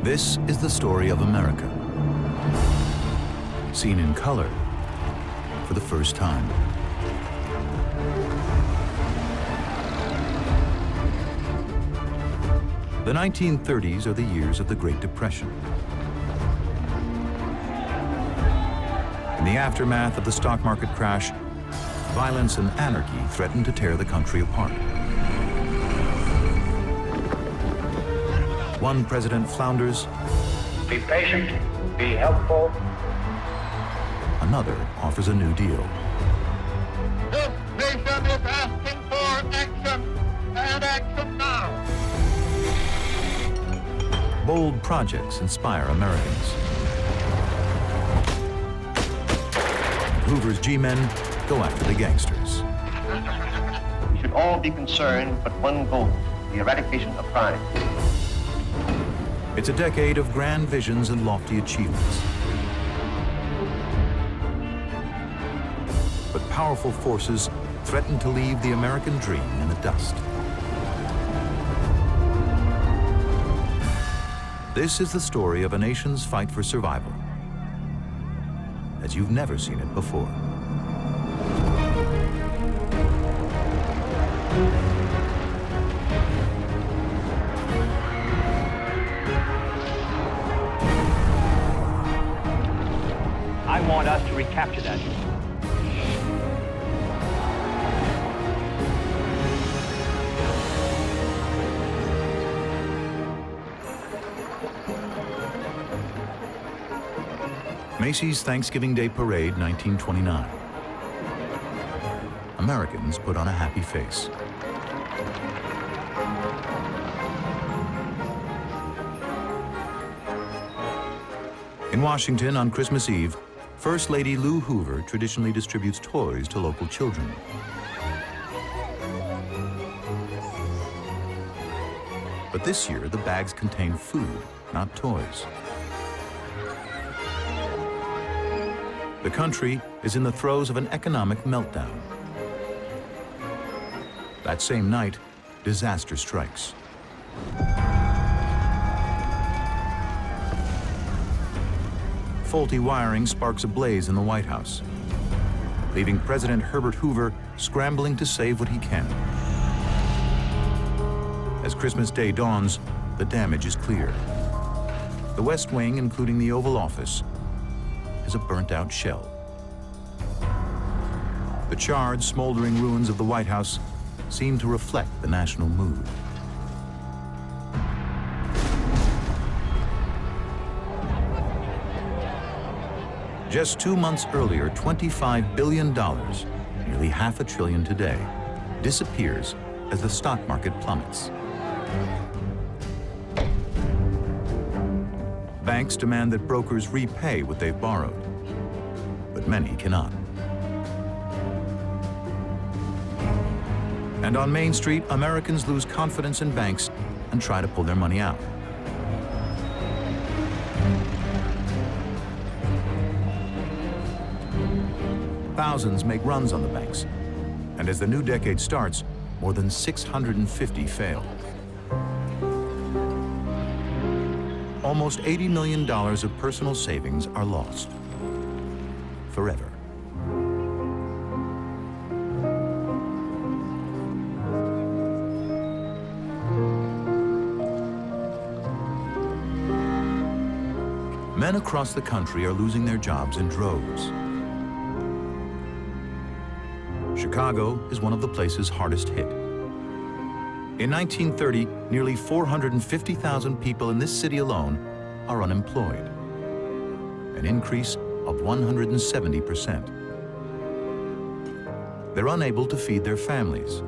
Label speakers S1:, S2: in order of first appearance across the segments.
S1: This is the story of America, seen in color for the first time. The 1930s are the years of the Great Depression. In the aftermath of the stock market crash, violence and anarchy threatened to tear the country apart. One president flounders.
S2: Be patient, be helpful.
S1: Another offers a new deal.
S3: This nation is asking for action, and action now.
S1: Bold projects inspire Americans. Hoover's G-men go after the gangsters.
S4: We should all be concerned but one goal, the eradication of crime.
S1: It's a decade of grand visions and lofty achievements. But powerful forces threaten to leave the American dream in the dust. This is the story of a nation's fight for survival, as you've never seen it before.
S5: I want us to recapture that.
S1: Macy's Thanksgiving Day Parade, 1929. Americans put on a happy face. In Washington on Christmas Eve, First Lady Lou Hoover traditionally distributes toys to local children. But this year, the bags contain food, not toys. The country is in the throes of an economic meltdown. That same night, disaster strikes. Faulty wiring sparks a blaze in the White House, leaving President Herbert Hoover scrambling to save what he can. As Christmas Day dawns, the damage is clear. The West Wing, including the Oval Office, is a burnt-out shell. The charred, smoldering ruins of the White House seem to reflect the national mood. Just 2 months earlier, $25 billion, nearly half a trillion today, disappears as the stock market plummets. Banks demand that brokers repay what they've borrowed, but many cannot. And on Main Street, Americans lose confidence in banks and try to pull their money out. Thousands make runs on the banks, and as the new decade starts, more than 650 fail. Almost $80 million of personal savings are lost forever. Men across the country are losing their jobs in droves. Chicago is one of the places hardest hit. In 1930, nearly 450,000 people in this city alone are unemployed, an increase of 170%. They're unable to feed their families.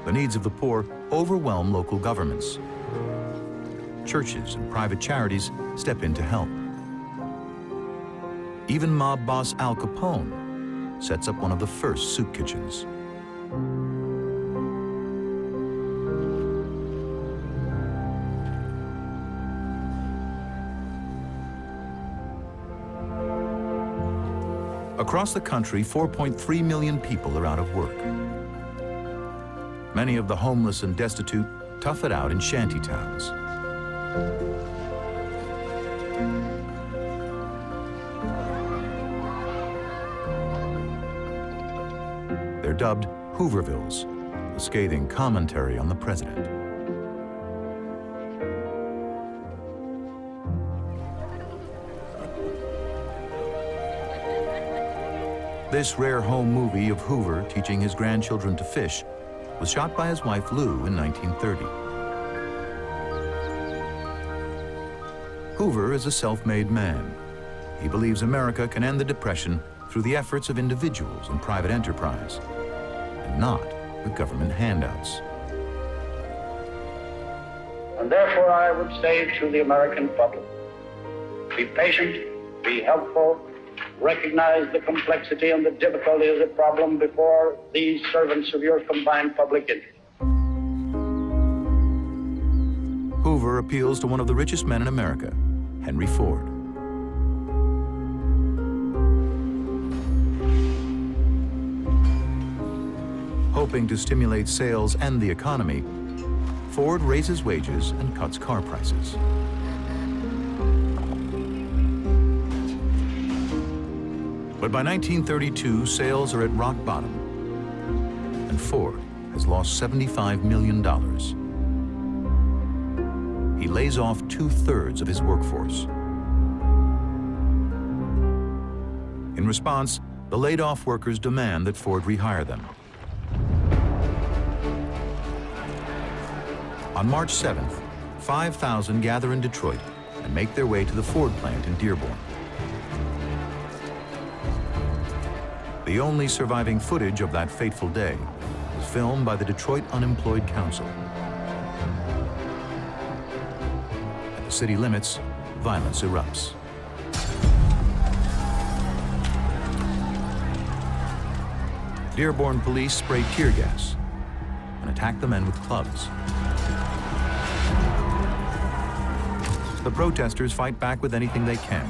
S1: The needs of the poor overwhelm local governments. Churches and private charities step in to help. Even mob boss Al Capone sets up one of the first soup kitchens. Across the country, 4.3 million people are out of work. Many of the homeless and destitute tough it out in shanty towns. They're dubbed Hoovervilles, a scathing commentary on the president. This rare home movie of Hoover teaching his grandchildren to fish was shot by his wife Lou in 1930. Hoover is a self-made man. He believes America can end the Depression through the efforts of individuals and private enterprise, and not with government handouts.
S2: And therefore I would say to the American public, be patient, be helpful, recognize the complexity and the difficulty of the problem before these servants of your combined public interest.
S1: Hoover appeals to one of the richest men in America, Henry Ford. Hoping to stimulate sales and the economy, Ford raises wages and cuts car prices. But by 1932, sales are at rock bottom, and Ford has lost $75 million. He lays off 2/3 of his workforce. In response, the laid-off workers demand that Ford rehire them. On March 7th, 5,000 gather in Detroit and make their way to the Ford plant in Dearborn. The only surviving footage of that fateful day was filmed by the Detroit Unemployed Council. At the city limits, violence erupts. Dearborn police spray tear gas and attack the men with clubs. The protesters fight back with anything they can.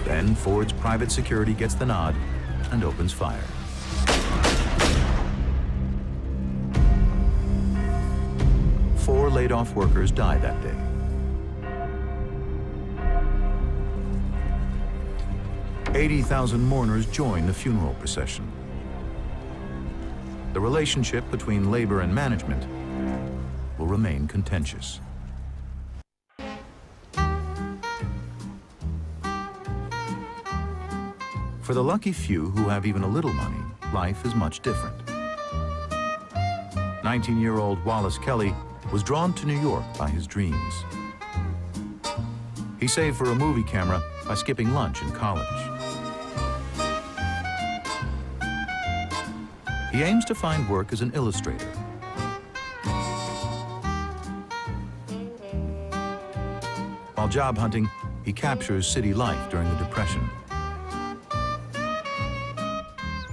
S1: Then Ford's private security gets the nod and opens fire. Four laid-off workers died that day. $80,000 mourners join the funeral procession. The relationship between labor and management will remain contentious. For the lucky few who have even a little money, life is much different. 19-year-old Wallace Kelly was drawn to New York by his dreams. He saved for a movie camera by skipping lunch in college. He aims to find work as an illustrator. While job hunting, he captures city life during the Depression.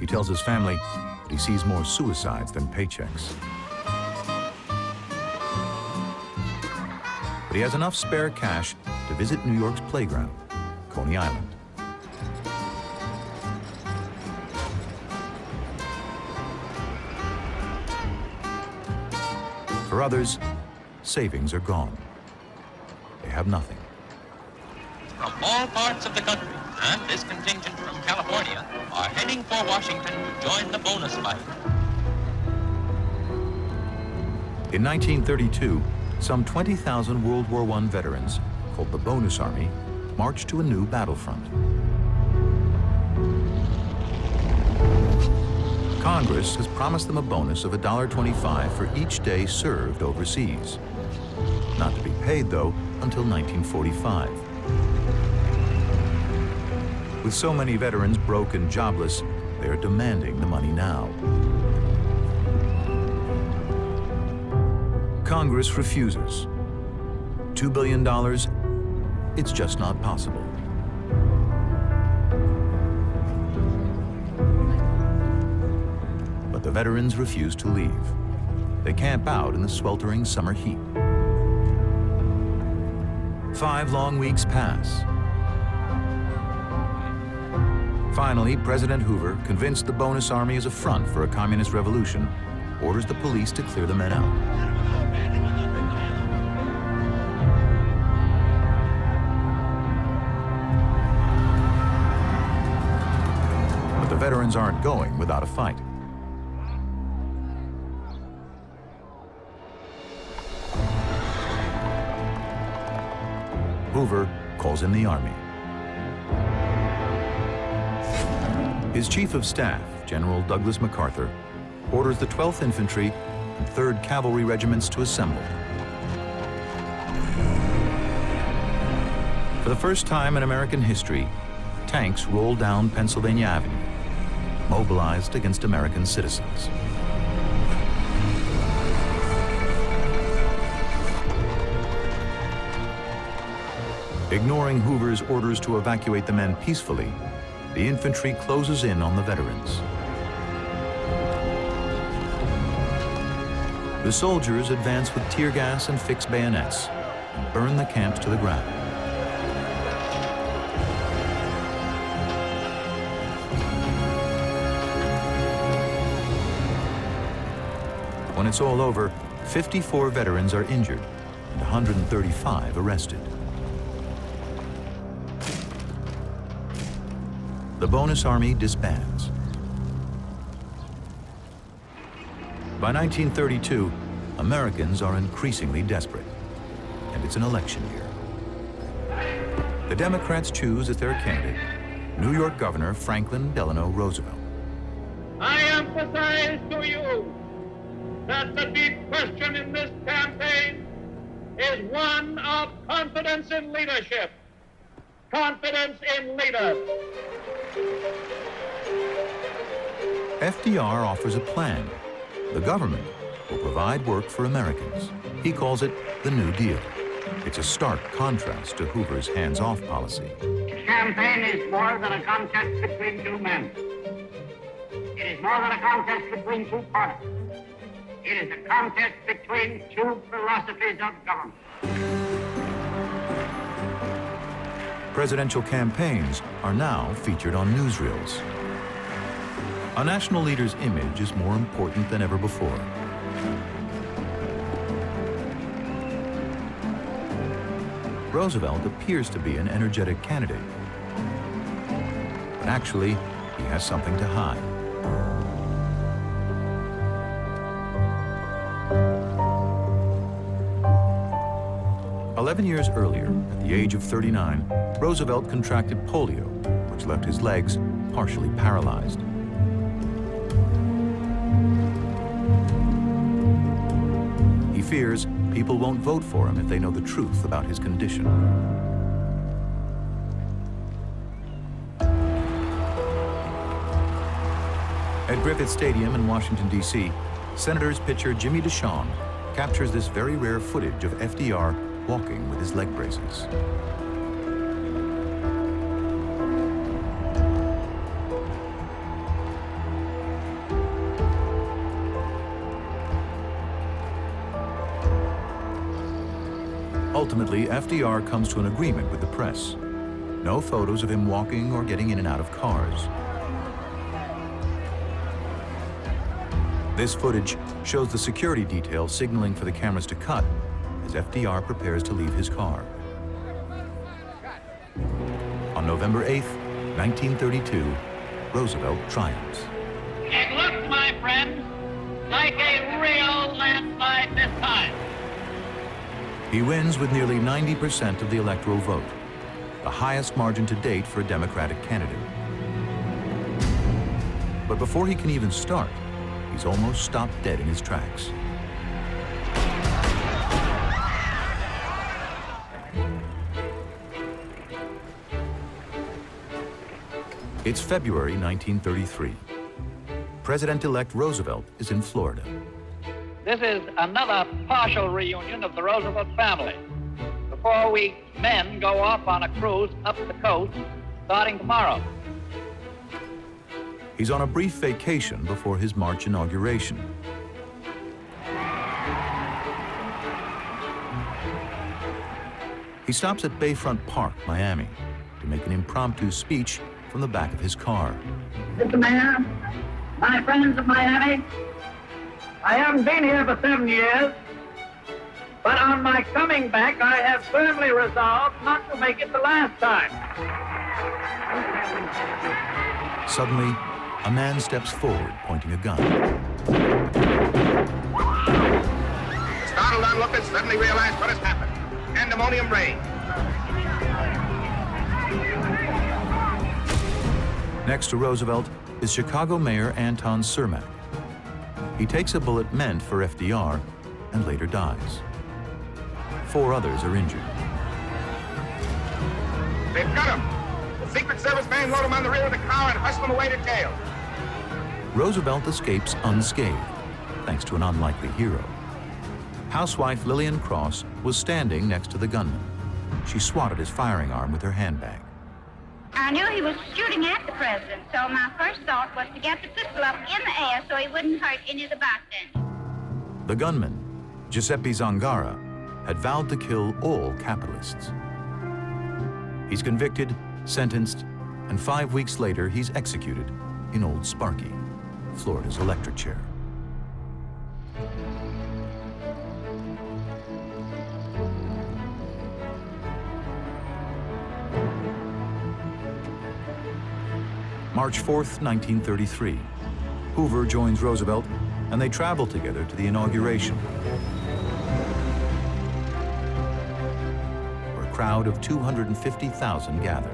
S1: He tells his family that he sees more suicides than paychecks. But he has enough spare cash to visit New York's playground, Coney Island. For others, savings are gone. They have nothing.
S6: From all parts of the country, and this contingent from California, are heading for Washington to join the bonus fight.
S1: In 1932, some 20,000 World War I veterans, called the Bonus Army, marched to a new battlefront. Congress has promised them a bonus of $1.25 for each day served overseas. Not to be paid, though, until 1945. With so many veterans broke and jobless, they are demanding the money now. Congress refuses. $2 billion, it's just not possible. But the veterans refuse to leave. They camp out in the sweltering summer heat. 5 long weeks pass. Finally, President Hoover, convinced the bonus army is a front for a communist revolution, orders the police to clear the men out. But the veterans aren't going without a fight. Hoover calls in the army. His chief of staff, General Douglas MacArthur, orders the 12th Infantry and 3rd Cavalry Regiments to assemble. For the first time in American history, tanks roll down Pennsylvania Avenue, mobilized against American citizens. Ignoring Hoover's orders to evacuate the men peacefully, the infantry closes in on the veterans. The soldiers advance with tear gas and fixed bayonets and burn the camps to the ground. When it's all over, 54 veterans are injured and 135 arrested. The bonus army disbands. By 1932, Americans are increasingly desperate, and it's an election year. The Democrats choose as their candidate New York Governor Franklin Delano Roosevelt.
S3: I emphasize to you that the deep question in this campaign is one of confidence in leadership. Confidence in leaders.
S1: FDR offers a plan. The government will provide work for Americans. He calls it the New Deal. It's a stark contrast to Hoover's hands-off policy.
S2: This campaign is more than a contest between two men. It is more than a contest between two parties. It is a contest between two philosophies of government.
S1: Presidential campaigns are now featured on newsreels. A national leader's image is more important than ever before. Roosevelt appears to be an energetic candidate, but actually, he has something to hide. "11 years earlier, at the age of 39, Roosevelt contracted polio, which left his legs partially paralyzed. He fears people won't vote for him if they know the truth about his condition. At Griffith Stadium in Washington, D.C., Senators pitcher Jimmy DeShawn captures this very rare footage of FDR walking with his leg braces. Ultimately, FDR comes to an agreement with the press. No photos of him walking or getting in and out of cars. This footage shows the security detail signaling for the cameras to cut as FDR prepares to leave his car. On November 8th, 1932, Roosevelt triumphs.
S3: It looks, my friends, like a real landslide this time.
S1: He wins with nearly 90% of the electoral vote, the highest margin to date for a Democratic candidate. But before he can even start, he's almost stopped dead in his tracks. It's February 1933. President-elect Roosevelt is in Florida.
S7: This is another partial reunion of the Roosevelt family. The 4-week men go off on a cruise up the coast starting tomorrow.
S1: He's on a brief vacation before his March inauguration. He stops at Bayfront Park, Miami, to make an impromptu speech from the back of his car.
S3: Mr. Mayor, my friends of Miami, I haven't been here for 7 years, but on my coming back, I have firmly resolved not to make it the last time.
S1: Suddenly, a man steps forward, pointing a gun.
S8: The startled onlookers suddenly realized what has happened. Pandemonium reigned.
S1: Next to Roosevelt is Chicago Mayor Anton Cermak. He takes a bullet meant for FDR and later dies. 4 others are injured.
S8: They've got him. The Secret Service man load him on the rear of the car and hustle him away to jail.
S1: Roosevelt escapes unscathed, thanks to an unlikely hero. Housewife Lillian Cross was standing next to the gunman. She swatted his firing arm with her handbag.
S9: I knew he was shooting at the president, so my first thought was to get the pistol up in the air so he wouldn't hurt any of the bystanders.
S1: The gunman, Giuseppe Zangara, had vowed to kill all capitalists. He's convicted, sentenced, and 5 weeks later, he's executed in Old Sparky, Florida's electric chair. March 4th, 1933. Hoover joins Roosevelt, and they travel together to the inauguration, where a crowd of 250,000 gather.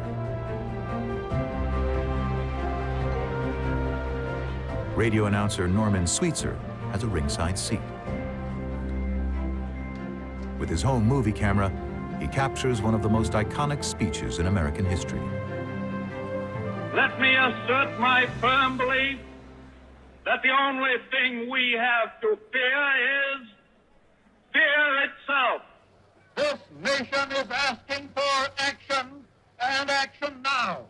S1: Radio announcer Norman Sweetser has a ringside seat. With his home movie camera, he captures one of the most iconic speeches in American history.
S3: Let me assert my firm belief that the only thing we have to fear is fear itself. This nation is asking for action, and action now.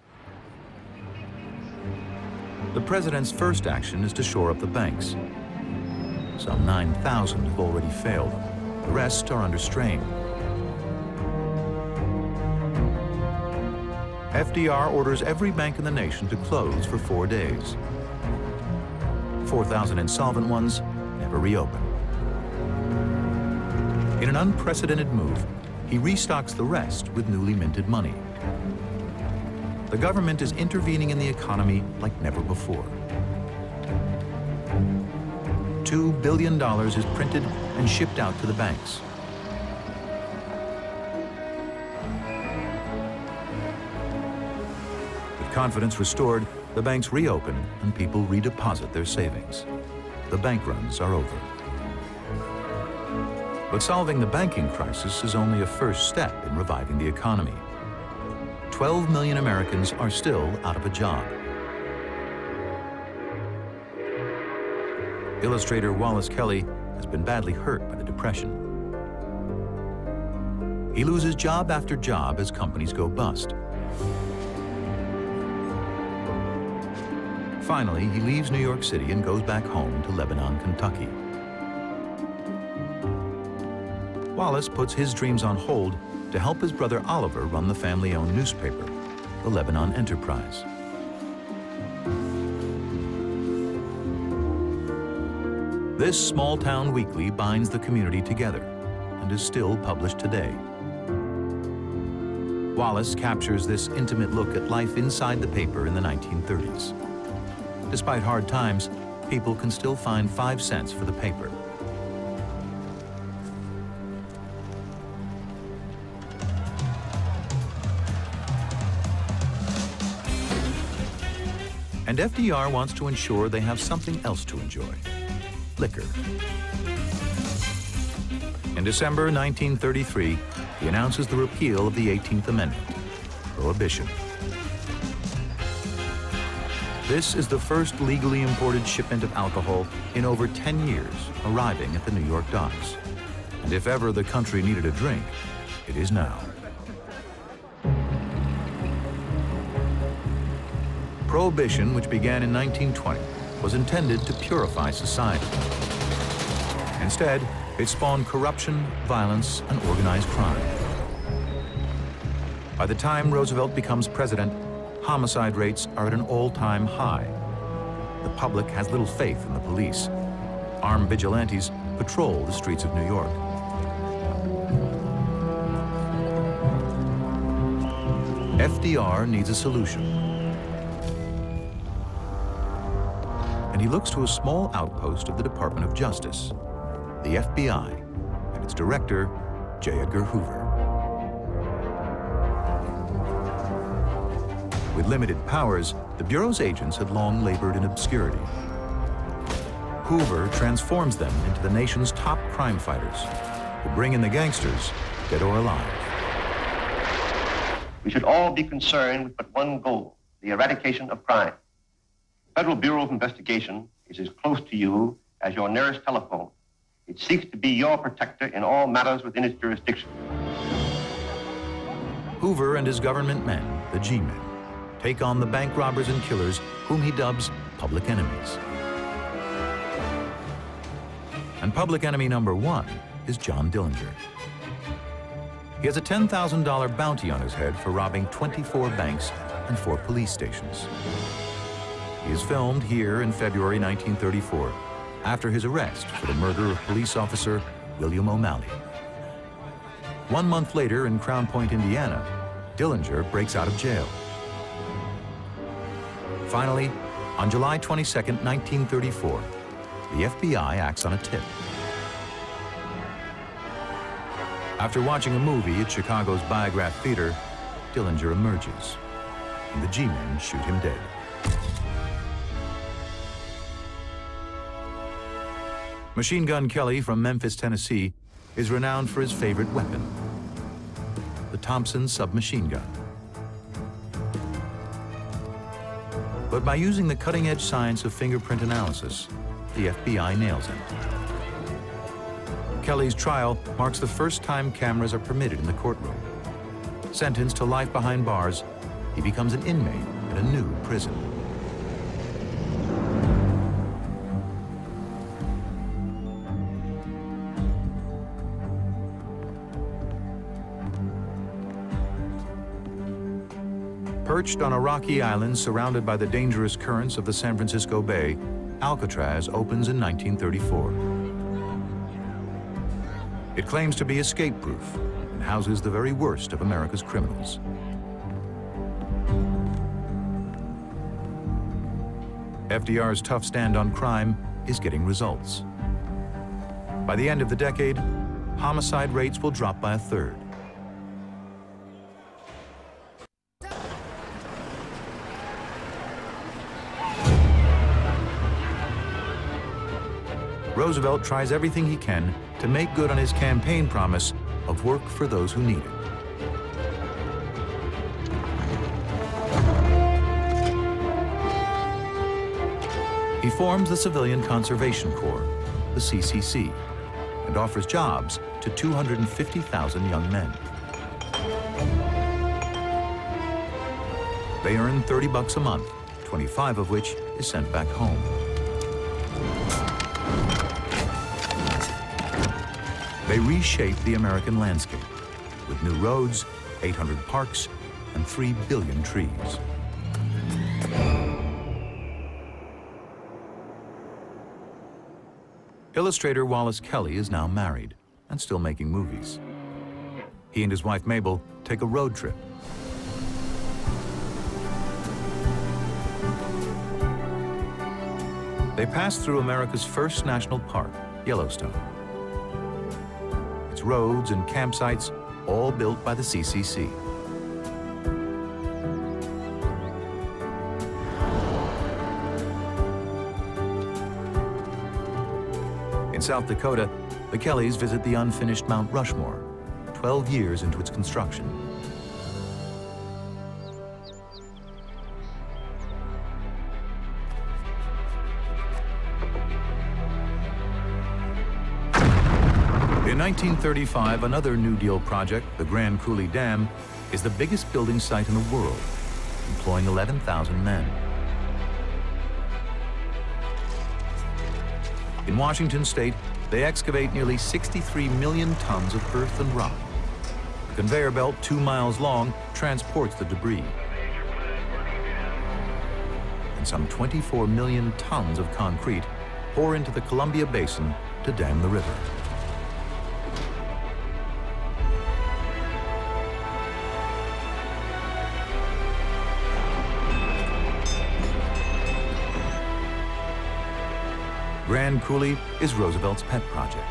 S1: The president's first action is to shore up the banks. Some 9,000 have already failed. The rest are under strain. FDR orders every bank in the nation to close for 4 days. 4,000 insolvent ones never reopen. In an unprecedented move, he restocks the rest with newly minted money. The government is intervening in the economy like never before. $2 billion is printed and shipped out to the banks. With confidence restored, the banks reopen and people redeposit their savings. The bank runs are over. But solving the banking crisis is only a first step in reviving the economy. 12 million Americans are still out of a job. Illustrator Wallace Kelly has been badly hurt by the Depression. He loses job after job as companies go bust. Finally, he leaves New York City and goes back home to Lebanon, Kentucky. Wallace puts his dreams on hold to help his brother Oliver run the family-owned newspaper, the Lebanon Enterprise. This small-town weekly binds the community together and is still published today. Wallace captures this intimate look at life inside the paper in the 1930s. Despite hard times, people can still find 5 cents for the paper. And FDR wants to ensure they have something else to enjoy: liquor. In December 1933, he announces the repeal of the 18th Amendment, prohibition. This is the first legally imported shipment of alcohol in over 10 years, arriving at the New York docks. And if ever the country needed a drink, it is now. Prohibition, which began in 1920, was intended to purify society. Instead, it spawned corruption, violence, and organized crime. By the time Roosevelt becomes president, homicide rates are at an all-time high. The public has little faith in the police. Armed vigilantes patrol the streets of New York. FDR needs a solution. And he looks to a small outpost of the Department of Justice, the FBI, and its director, J. Edgar Hoover. With limited powers, the Bureau's agents had long labored in obscurity. Hoover transforms them into the nation's top crime fighters, who bring in the gangsters, dead or alive.
S4: We should all be concerned with but one goal, the eradication of crime. The Federal Bureau of Investigation is as close to you as your nearest telephone. It seeks to be your protector in all matters within its jurisdiction.
S1: Hoover and his government men, the G-men, take on the bank robbers and killers whom he dubs public enemies. And public enemy number one is John Dillinger. He has a $10,000 bounty on his head for robbing 24 banks and 4 police stations. He is filmed here in February 1934, after his arrest for the murder of police officer William O'Malley. 1 month later in Crown Point, Indiana, Dillinger breaks out of jail. Finally, on July 22, 1934, the FBI acts on a tip. After watching a movie at Chicago's Biograph Theater, Dillinger emerges, and the G-men shoot him dead. Machine Gun Kelly from Memphis, Tennessee, is renowned for his favorite weapon, the Thompson submachine gun. But by using the cutting-edge science of fingerprint analysis, the FBI nails him. Kelly's trial marks the first time cameras are permitted in the courtroom. Sentenced to life behind bars, he becomes an inmate in a new prison. Perched on a rocky island surrounded by the dangerous currents of the San Francisco Bay, Alcatraz opens in 1934. It claims to be escape-proof and houses the very worst of America's criminals. FDR's tough stand on crime is getting results. By the end of the decade, homicide rates will drop by 1/3. Roosevelt tries everything he can to make good on his campaign promise of work for those who need it. He forms the Civilian Conservation Corps, the CCC, and offers jobs to 250,000 young men. They earn $30 a month, 25 of which is sent back home. They reshape the American landscape with new roads, 800 parks, and 3 billion trees. Illustrator Wallace Kelly is now married and still making movies. He and his wife Mabel take a road trip. They pass through America's first national park, Yellowstone. Its roads and campsites, all built by the CCC. In South Dakota, the Kellys visit the unfinished Mount Rushmore, 12 years into its construction. In 1935, another New Deal project, the Grand Coulee Dam, is the biggest building site in the world, employing 11,000 men. In Washington state, they excavate nearly 63 million tons of earth and rock. The conveyor belt, 2 miles long, transports the debris. and some 24 million tons of concrete pour into the Columbia Basin to dam the river. Grand Coulee is Roosevelt's pet project.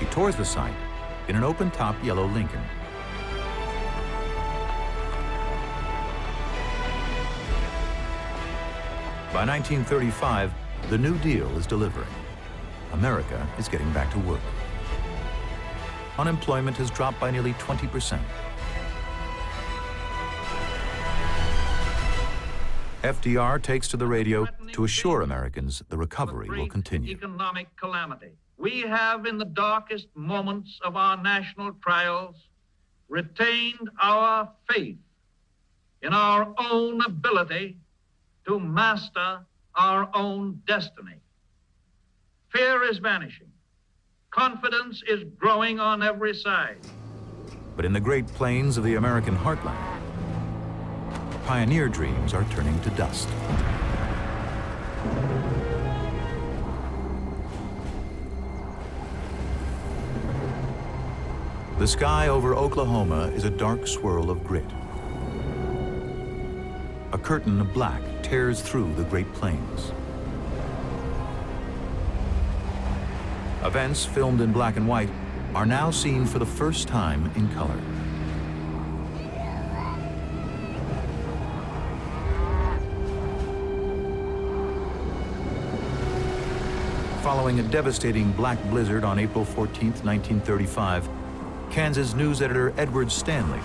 S1: He tours the site in an open-top yellow Lincoln. By 1935, the New Deal is delivering. America is getting back to work. Unemployment has dropped by nearly 20%. FDR takes to the radio to assure Americans the recovery will continue.
S3: Economic calamity. We have, in the darkest moments of our national trials, retained our faith in our own ability to master our own destiny. Fear is vanishing. Confidence is growing on every side.
S1: But in the Great Plains of the American heartland, pioneer dreams are turning to dust. The sky over Oklahoma is a dark swirl of grit. A curtain of black tears through the Great Plains. Events filmed in black and white are now seen for the first time in color. Following a devastating black blizzard on April 14, 1935, Kansas news editor Edward Stanley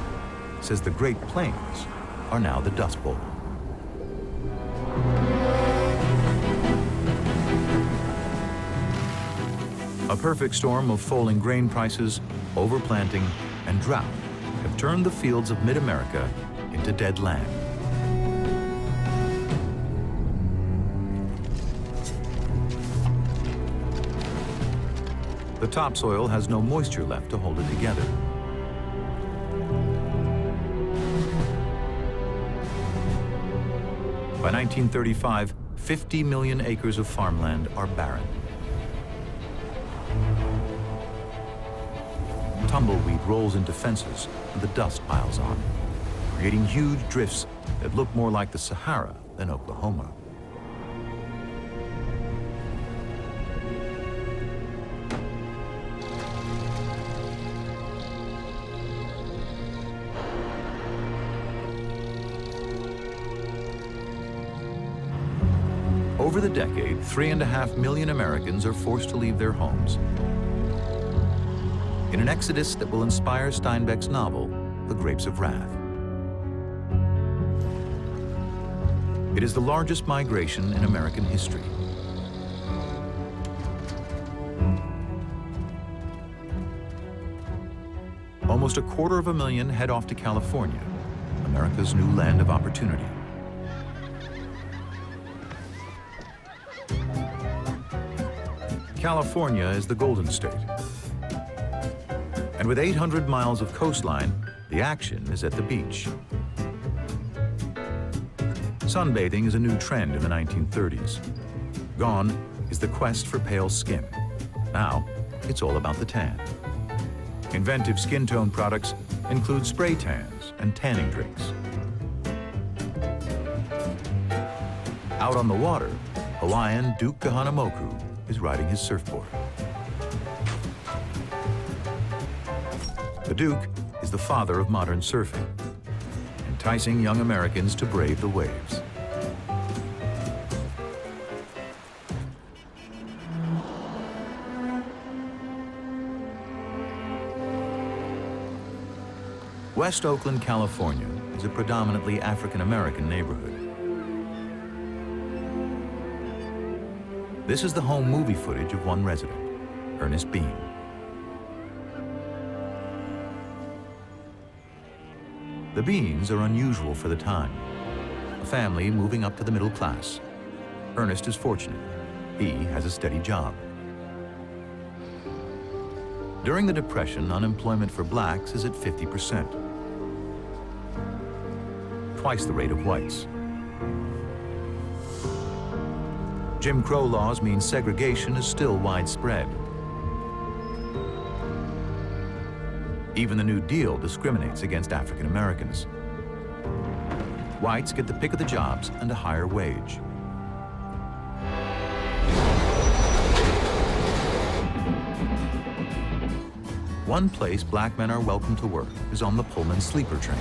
S1: says the Great Plains are now the Dust Bowl. A perfect storm of falling grain prices, overplanting, and drought have turned the fields of mid-America into dead land. The topsoil has no moisture left to hold it together. By 1935, 50 million acres of farmland are barren. Tumbleweed rolls into fences and the dust piles on, creating huge drifts that look more like the Sahara than Oklahoma. Over the decade, 3.5 million Americans are forced to leave their homes in an exodus that will inspire Steinbeck's novel, The Grapes of Wrath. It is the largest migration in American history. Almost 250,000 head off to California, America's new land of opportunity. California is the Golden State. And with 800 miles of coastline, the action is at the beach. Sunbathing is a new trend in the 1930s. Gone is the quest for pale skin. Now, it's all about the tan. Inventive skin tone products include spray tans and tanning drinks. Out on the water, Hawaiian Duke Kahanamoku is riding his surfboard. The Duke is the father of modern surfing, enticing young Americans to brave the waves. West Oakland, California is a predominantly African-American neighborhood. This is the home movie footage of one resident, Ernest Bean. The Beans are unusual for the time, a family moving up to the middle class. Ernest is fortunate. He has a steady job. During the Depression, unemployment for blacks is at 50%. twice the rate of whites. Jim Crow laws mean segregation is still widespread. Even the New Deal discriminates against African Americans. Whites get the pick of the jobs and a higher wage. One place black men are welcome to work is on the Pullman sleeper trains.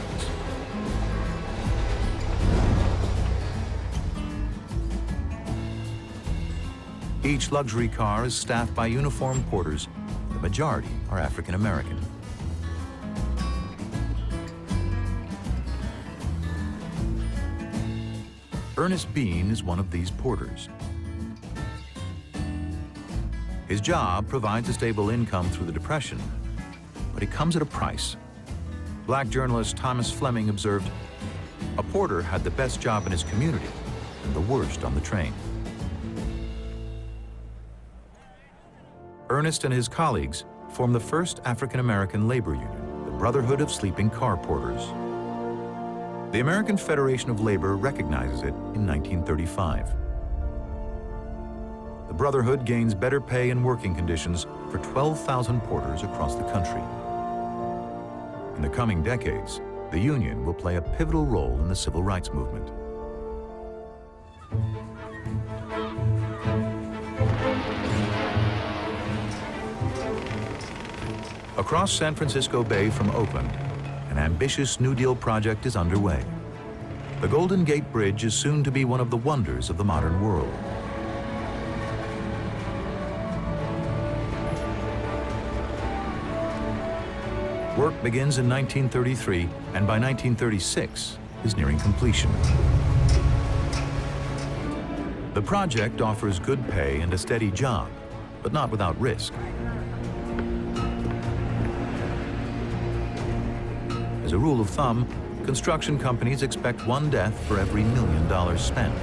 S1: Each luxury car is staffed by uniformed porters. The majority are African American. Ernest Bean is one of these porters. His job provides a stable income through the Depression, but it comes at a price. Black journalist Thomas Fleming observed, "A porter had the best job in his community and the worst on the train." Ernest and his colleagues formed the first African-American labor union, the Brotherhood of Sleeping Car Porters. The American Federation of Labor recognizes it in 1935. The Brotherhood gains better pay and working conditions for 12,000 porters across the country. In the coming decades, the union will play a pivotal role in the civil rights movement. Across San Francisco Bay from Oakland, an ambitious New Deal project is underway. The Golden Gate Bridge is soon to be one of the wonders of the modern world. Work begins in 1933, and by 1936 is nearing completion. The project offers good pay and a steady job, but not without risk. As a rule of thumb, construction companies expect one death for every $1 million spent.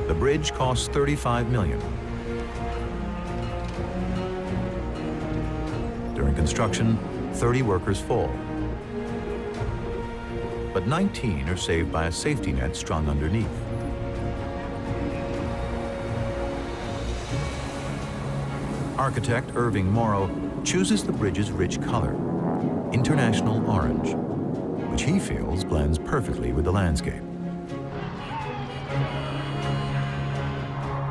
S1: The bridge costs $35 million. During construction, 30 workers fall. But 19 are saved by a safety net strung underneath. Architect Irving Morrow chooses the bridge's rich color, international orange, which he feels blends perfectly with the landscape.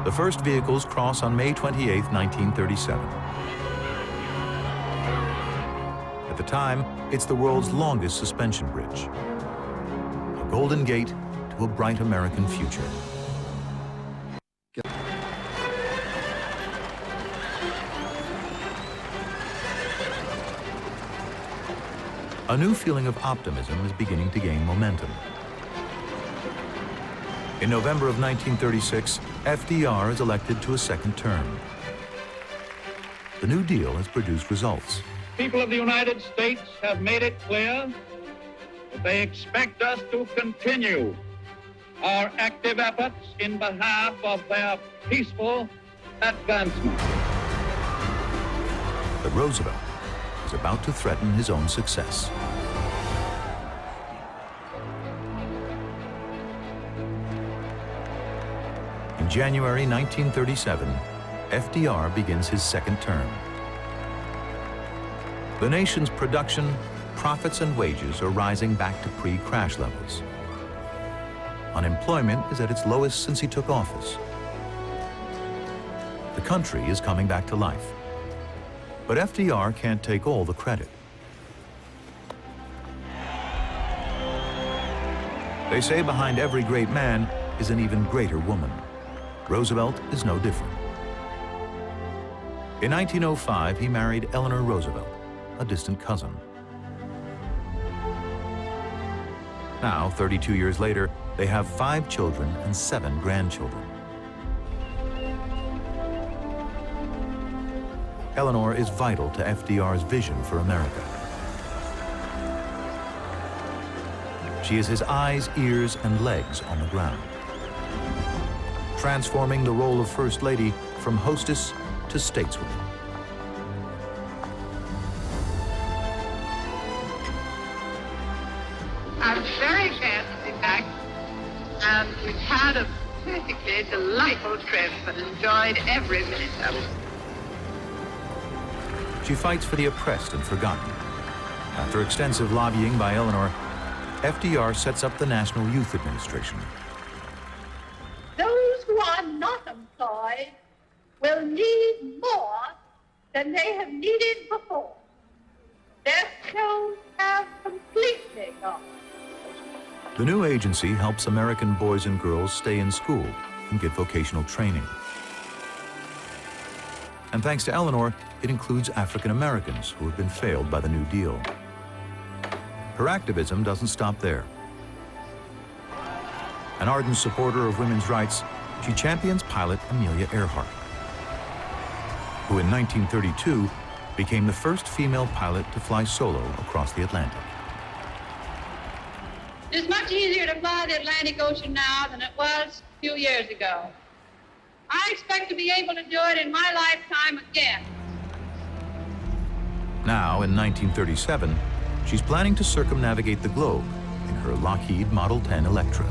S1: The first vehicles cross on May 28, 1937. At the time, it's the world's longest suspension bridge. A golden gate to a bright American future. A new feeling of optimism is beginning to gain momentum. In November of 1936, FDR is elected to a second term. The New Deal has produced results.
S3: People of the United States have made it clear that they expect us to continue our active efforts in behalf of their peaceful advancement.
S1: But Roosevelt is about to threaten his own success. In January 1937, FDR begins his second term. The nation's production, profits, and wages are rising back to pre-crash levels. Unemployment is at its lowest since he took office. The country is coming back to life. But FDR can't take all the credit. They say behind every great man is an even greater woman. Roosevelt is no different. In 1905, he married Eleanor Roosevelt, a distant cousin. Now, 32 years later, they have 5 children and 7 grandchildren. Eleanor is vital to FDR's vision for America. She is his eyes, ears, and legs on the ground, transforming the role of First Lady from hostess to stateswoman.
S10: I'm very glad to be back. And we've had a perfectly delightful trip and enjoyed every minute of it.
S1: She fights for the oppressed and forgotten. After extensive lobbying by Eleanor, FDR sets up the National Youth Administration.
S10: Those who are not employed will need more than they have needed before. Their skills have completely gone.
S1: The new agency helps American boys and girls stay in school and get vocational training. And thanks to Eleanor, it includes African Americans who have been failed by the New Deal. Her activism doesn't stop there. An ardent supporter of women's rights, she champions pilot Amelia Earhart, who in 1932 became the first female pilot to fly solo across the Atlantic.
S11: It's much easier to fly the Atlantic Ocean now than it was a few years ago. I expect to be able to do it in my lifetime again.
S1: Now, in 1937, she's planning to circumnavigate the globe in her Lockheed Model 10 Electra.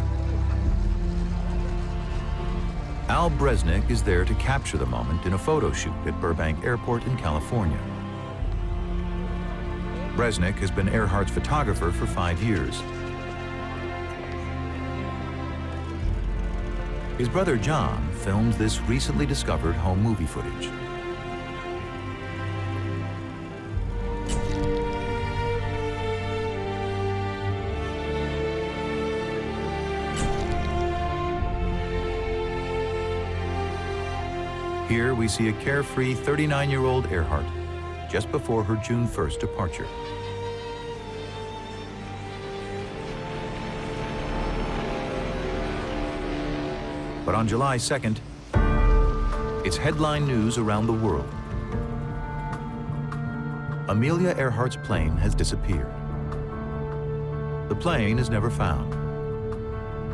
S1: Al Bresnik is there to capture the moment in a photo shoot at Burbank Airport in California. Bresnik has been Earhart's photographer for 5 years. His brother John films this recently discovered home movie footage. Here we see a carefree 39-year-old Earhart just before her June 1st departure. But on July 2nd, it's headline news around the world. Amelia Earhart's plane has disappeared. The plane is never found.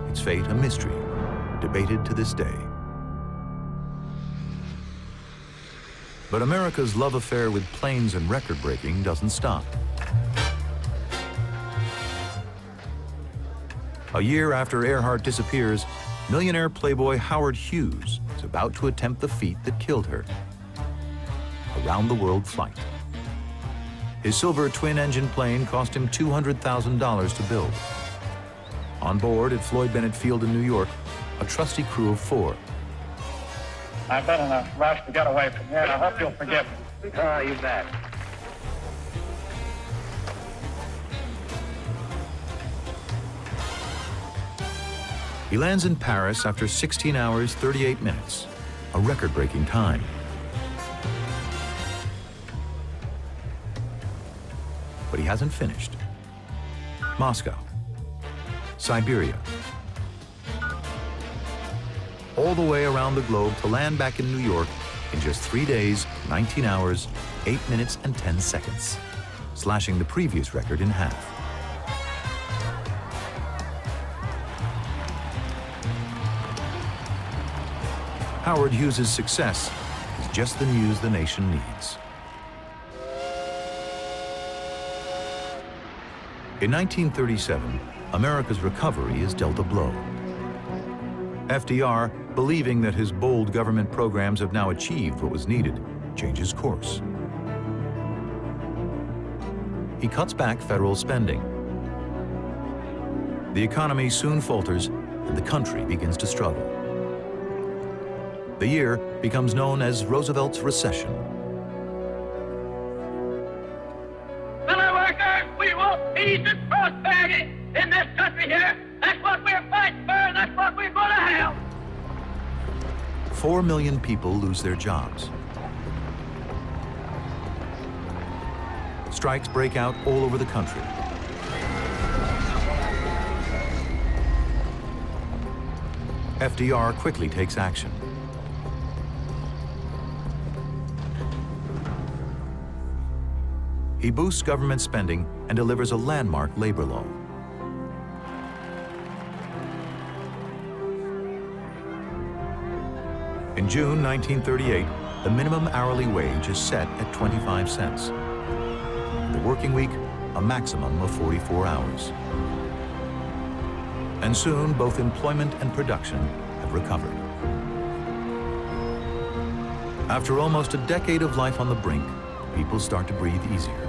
S1: Its fate a mystery, debated to this day. But America's love affair with planes and record-breaking doesn't stop. A year after Earhart disappears, millionaire playboy Howard Hughes is about to attempt the feat that killed her: a round-the-world flight. His silver twin-engine plane cost him $200,000 to build. On board at Floyd Bennett Field in New York, a trusty crew of 4.
S3: I've been in a rush to get away from here, and I hope you'll forgive me.
S7: Oh, you bet.
S1: He lands in Paris after 16 hours, 38 minutes, a record-breaking time. But he hasn't finished. Moscow, Siberia, all the way around the globe to land back in New York in just 3 days, 19 hours, 8 minutes, and 10 seconds, slashing the previous record in half. Howard Hughes' success is just the news the nation needs. In 1937, America's recovery is dealt a blow. FDR, believing that his bold government programs have now achieved what was needed, changes course. He cuts back federal spending. The economy soon falters, and the country begins to struggle. The year becomes known as Roosevelt's recession.
S3: Fellow workers, we want peace and prosperity in this country here. That's what we're fighting for, and that's what we're going to have.
S1: 4 million people lose their jobs. Strikes break out all over the country. FDR quickly takes action. He boosts government spending and delivers a landmark labor law. In June 1938, the minimum hourly wage is set at 25 cents. The working week, a maximum of 44 hours. And soon, both employment and production have recovered. After almost a decade of life on the brink, people start to breathe easier.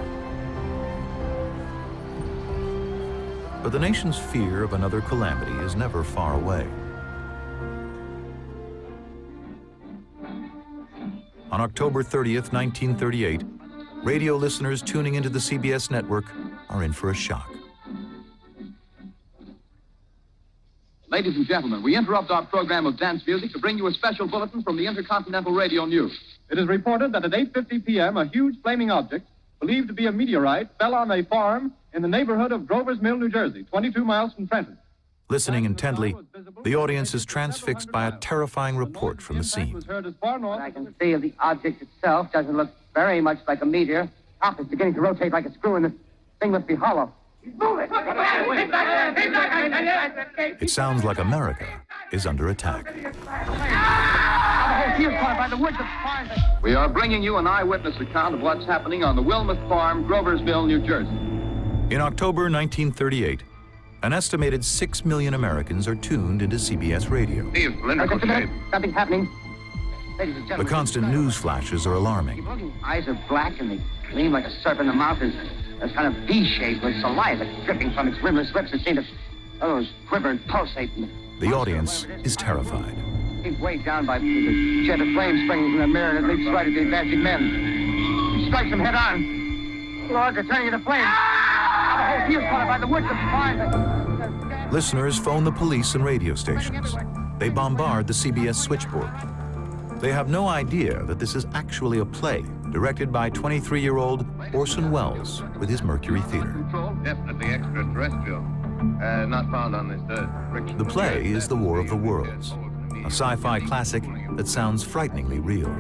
S1: But the nation's fear of another calamity is never far away. On October 30th, 1938, radio listeners tuning into the CBS network are in for a shock.
S12: Ladies and gentlemen, we interrupt our program of dance music to bring you a special bulletin from the Intercontinental Radio News.
S13: It is reported that at 8:50 p.m., a huge flaming object, believed to be a meteorite, fell on a farm in the neighborhood of Grover's Mill, New Jersey, 22 miles from Trenton.
S1: Listening intently, the audience is transfixed by a terrifying report from the scene.
S14: What I can see of the object itself doesn't look very much like a meteor. Top is beginning to rotate like a screw, and the thing must be hollow.
S1: It sounds like America is under attack.
S12: We are bringing you an eyewitness account of what's happening on the Wilmouth Farm, Grover's Mill, New Jersey.
S1: In October 1938, an estimated 6 million Americans are tuned into CBS radio.
S14: Something's happening.
S1: The constant news flashes are alarming.
S14: Eyes are black and they gleam like a serpent. The mouth is kind of V-shaped with saliva dripping from its rimless lips that seem to quiver and pulsate.
S1: The audience is terrified.
S14: He's weighed down by the jet of flame springing from the mirror, and it leaps right at the advancing men. He strikes them head on. Lord, they're turning into flames. The whole field's caught by the woods of fire.
S1: Listeners phone the police and radio stations. They bombard the CBS switchboard. They have no idea that this is actually a play directed by 23-year-old Orson Welles with his Mercury Theater.
S8: Definitely extraterrestrial. Not found on this earth.
S1: The play is The War of the Worlds, a sci-fi classic that sounds frighteningly real.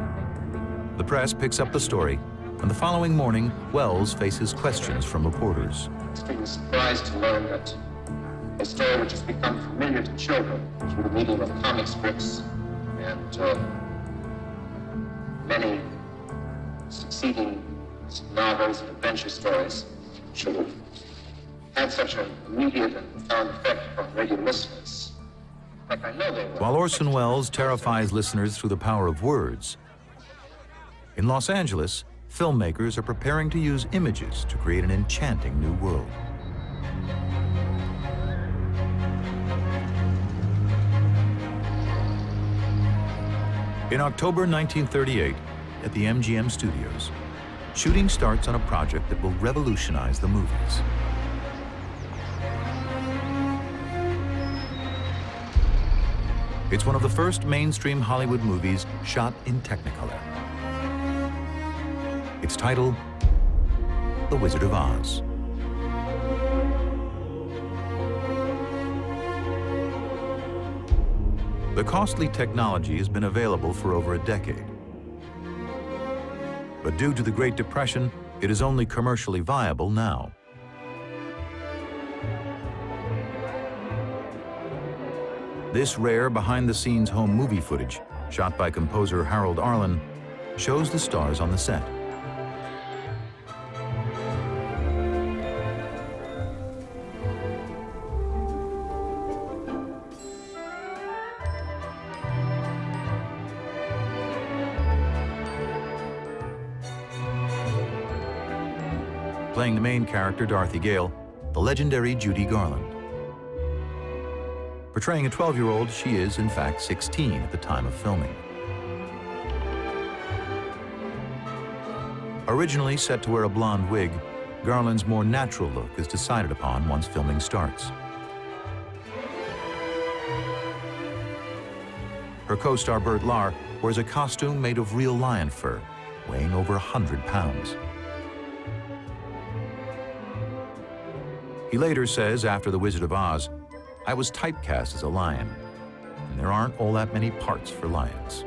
S1: The press picks up the story, and the following morning, Welles faces questions from reporters.
S15: Extremely surprised to learn that a story which has become familiar to children through the medium of comic strips and many succeeding novels and adventure stories should have had such an immediate and profound effect on radio listeners. Like I know they will.
S1: While Orson Welles terrifies listeners through the power of words, in Los Angeles, filmmakers are preparing to use images to create an enchanting new world. In October 1938, at the MGM studios, shooting starts on a project that will revolutionize the movies. It's one of the first mainstream Hollywood movies shot in Technicolor. Its title, The Wizard of Oz. The costly technology has been available for over a decade. But due to the Great Depression, it is only commercially viable now. This rare behind-the-scenes home movie footage, shot by composer Harold Arlen, shows the stars on the set. Playing the main character, Dorothy Gale, the legendary Judy Garland. Portraying a 12-year-old, she is, in fact, 16 at the time of filming. Originally set to wear a blonde wig, Garland's more natural look is decided upon once filming starts. Her co-star Burt Lahr wears a costume made of real lion fur, weighing over 100 pounds. He later says, after The Wizard of Oz, "I was typecast as a lion, and there aren't all that many parts for lions."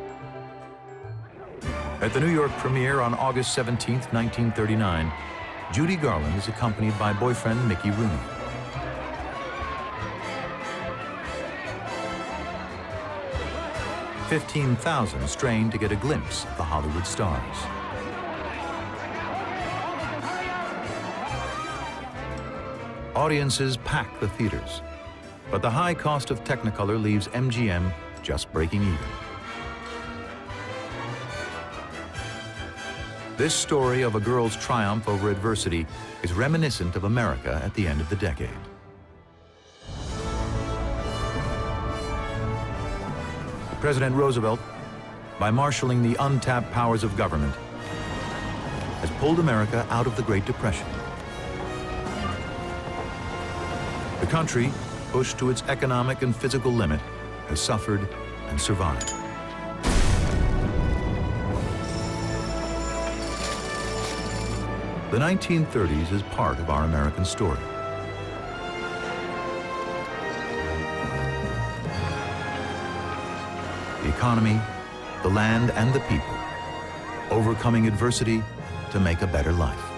S1: At the New York premiere on August 17, 1939, Judy Garland is accompanied by boyfriend Mickey Rooney. $15,000 strained to get a glimpse of the Hollywood stars. Audiences pack the theaters. But the high cost of Technicolor leaves MGM just breaking even. This story of a girl's triumph over adversity is reminiscent of America at the end of the decade. President Roosevelt, by marshaling the untapped powers of government, has pulled America out of the Great Depression. The country, pushed to its economic and physical limit, has suffered and survived. The 1930s is part of our American story. The economy, the land, and the people, overcoming adversity to make a better life.